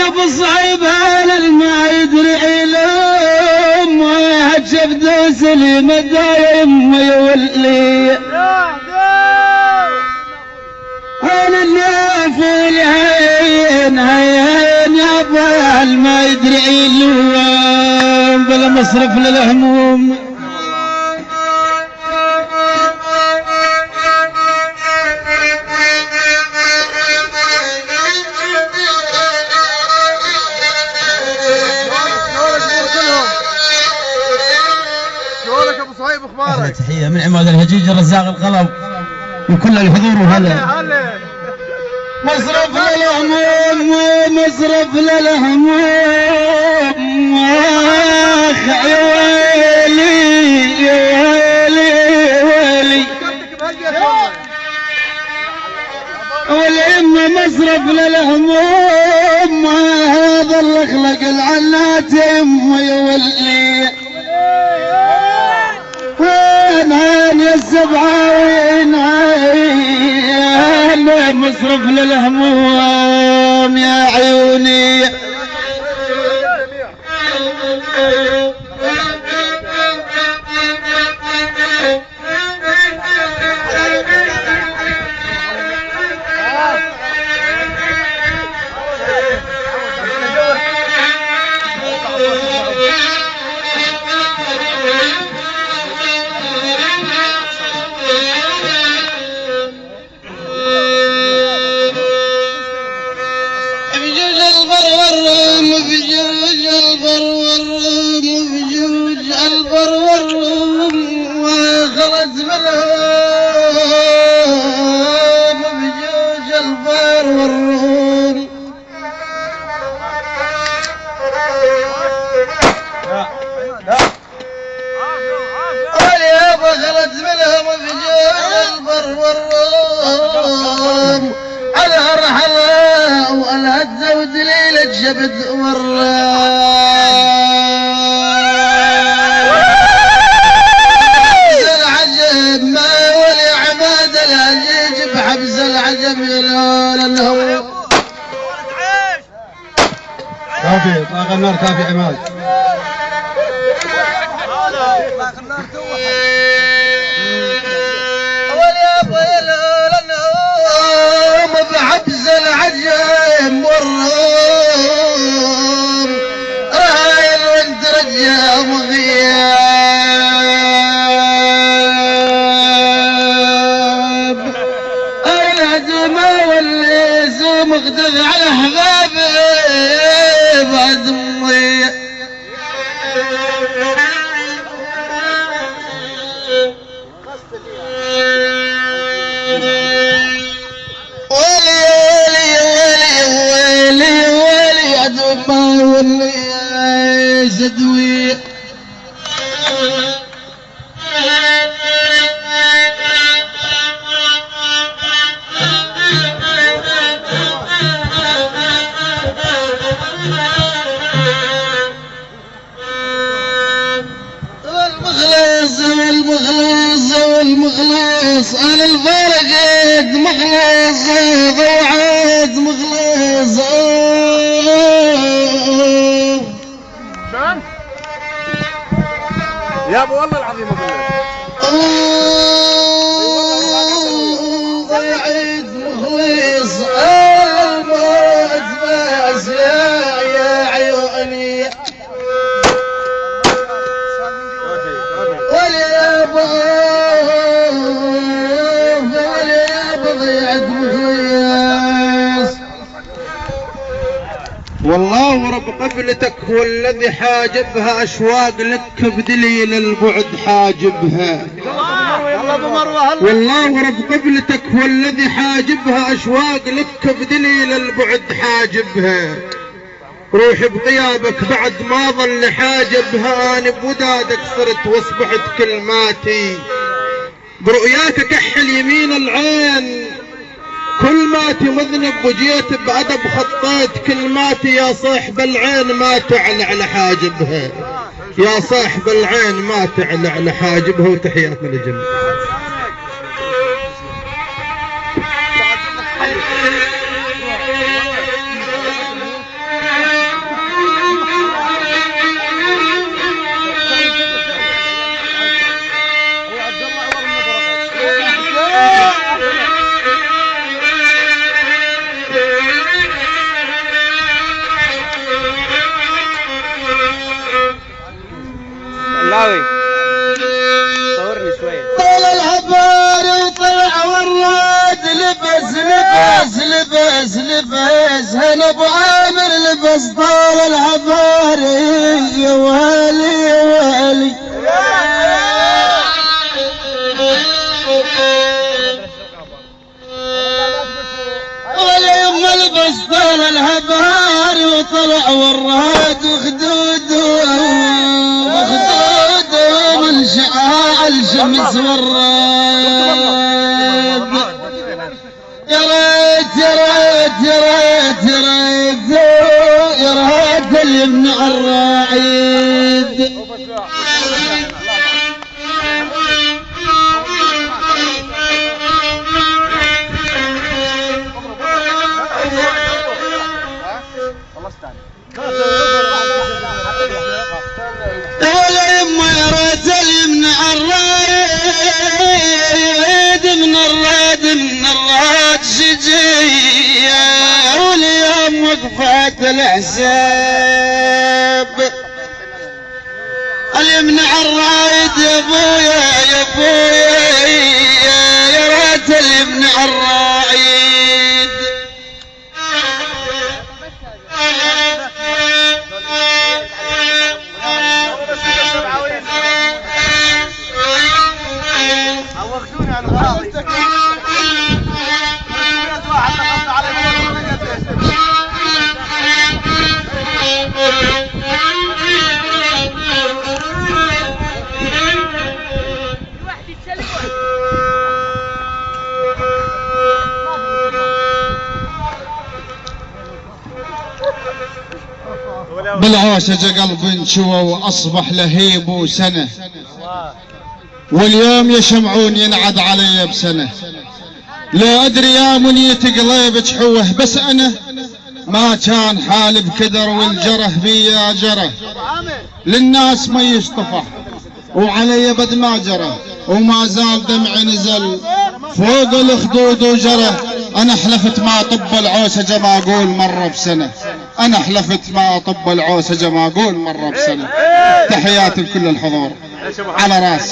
ابو صعيب هلال ما يدري علوم وهجف دوس المدايم ويولي انا الناف الهين هين يا بال ما يدري علوم بلا مصرف للهموم. تحية من عماد الهجيج الرزاق القلب وكل الحضور وهلا مصرف للهموم مصرف للهموم اخ يا ويلي يا ويلي ويلي والام مصرف للهموم هذا اللي خلق العناتم ويولي وين يا السبعة وين مصرف للهموم يا عيوني. جبد العجب ما ولي عماد الهجيج بحبز العجب يلون الهو كافي طاق النار كافي عماد ولي ابو يلون الهو بحبز العجب والروم رايل وانت رجع مغياب الهجمة والليس مخدث على احبابي بعد مضيع واللي زدوي والمخلص انا الفرقد مخلص ضوعت مخلص يا ابو والله العظيم ضيعت مخلص الموت بس يا عيوني واليابا ضيعت مخلص والله رب قبلتك هو الذي حاجبها اشواق لك بدليل البعد حاجبها والله رب قبلتك هو الذي حاجبها اشواق لك بدليل البعد حاجبها روحي بغيابك بعد ما ظل حاجبها انا بودادك صرت واصبحت كلماتي برؤياك كحل يمين العين كل ما تمذنب وجيت بأدب خطيت كلماتي يا صاحب العين ما تعلى على حاجبها يا صاحب العين ما تعلى على حاجبها وتحياتنا للجميع. ابو عامر لبس طال العباري يا ويلي يا ويلي وليما لبس طال العباري وطلع والراد وخدوده من شعاع الشمس والراد يا ريت يا ريت يا ريت يا ريت يا ريت اللي يمنع الراعيد ولا يما يا ريت اللي يمنع الراعيد من الراد من الراد شجية واليوم وقفات الحساب اللي يمنع الرايد يا ابويا يا ابويا يا ريت اللي يمنع الرايد عوضتوني على الغاضي بالعوشة قلب انشوى واصبح لهيب وسنة واليوم يشمعون ينعد علي بسنة لا ادري يا منيتي قليب جحوه بس انا ما كان حالي بكدر والجرح بيا جره للناس ما يشطفح وعلي بد ما جرى وما زال دمعي نزل فوق الخدود وجرى انا حلفت ما طب العوسجة ما اقول مرة بسنة انا حلفت ما اطب العوسجة ما اقول مرة بسنة. تحياتي لكل الحضور على راس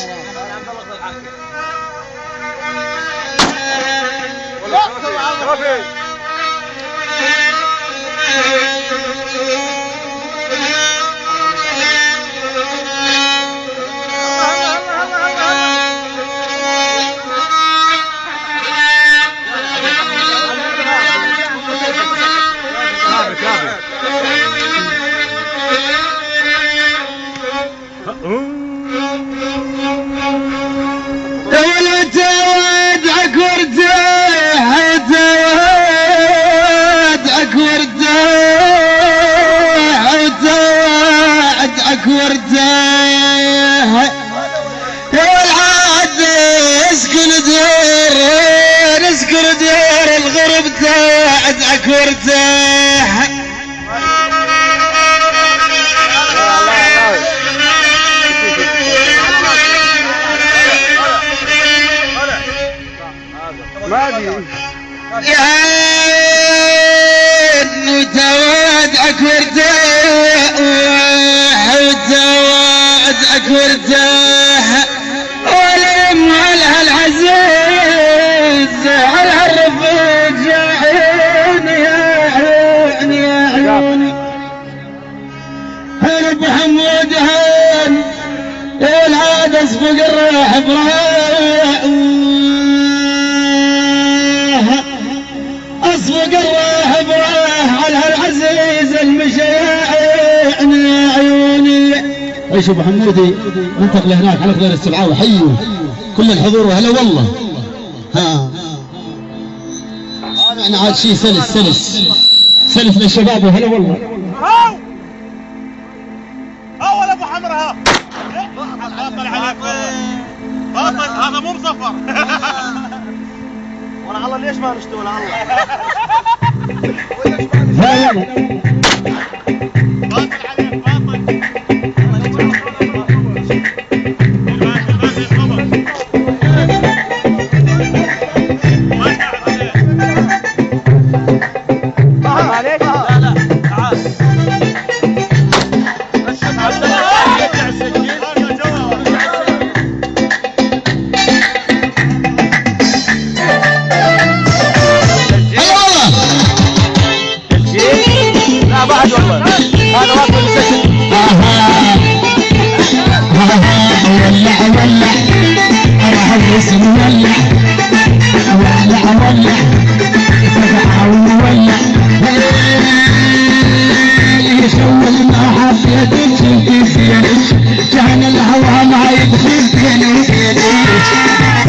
ورده والعاد نسكن دير الغرب تاعدك ورده يا توادعك ورداح وتوادعك ورداح ولم على العزيز على الرفيق يا عيوني يا عيوني يا عيوني هرب حمود هان العاد اسبق الراح براح اصفق الراح براح على العزيز المشي يا عيوني. ايش ابو حمودي انتقل هناك على غير السبعاوي حيوا كل الحضور وهلا والله. ها انا عاد شيء سلس للشباب وهلا والله. اول ابو حمر ها باطل هذا مو مصفر ولا الله ليش ما نشتغل الله باطل عليك باطل Yeah. لا بعد والله هذا واقف بالسجن. ولع ولع راح الاسم ولع ولع ولع فرحة وولع يسوي ما حبيت تشوفي فيني كان الهوى ما يدخل بيني وبينك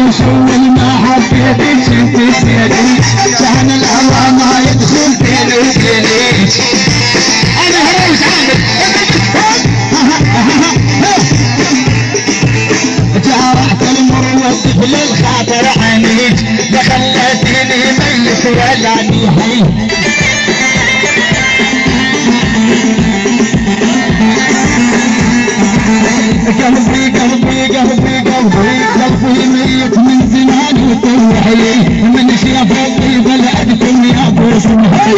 يسوي ما حبيت تشوفي فيني كان الهوى ما يدخل بيني وبينك انا هروس جارحت المروة طفل الخاطر عنيك دخلتني ميت ولا نحي قلبي قلبي قلبي قلبي قلبي ميت من زمان وتوحي من شاف الطيب لعبكم يا ابو سمحي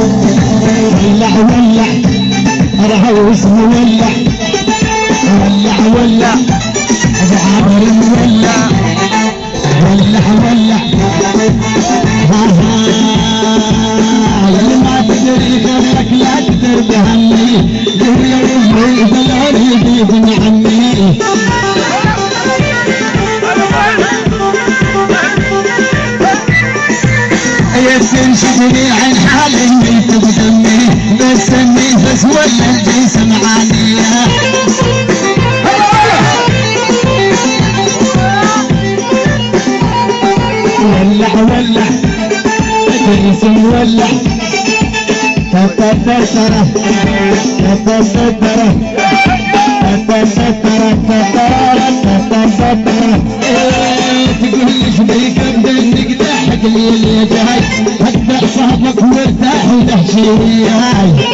ولع ولع رهوس مولع ولع ولع ابو عامر مولع ولع ولع اللي ما تدري غيرك لا تدري بهمي دنيا وامي بلوني بيدن عمي يستنشدني عن حالي ميت بدمي بس النفس ولا الجسم عالية ولع ولع الجسم ولع تتستره تتستره تتستره تتستره تقول ليش بيك ابدا انك ضحك لي اللي جاي هبدا صاحبك مرتاح ودهشي وياي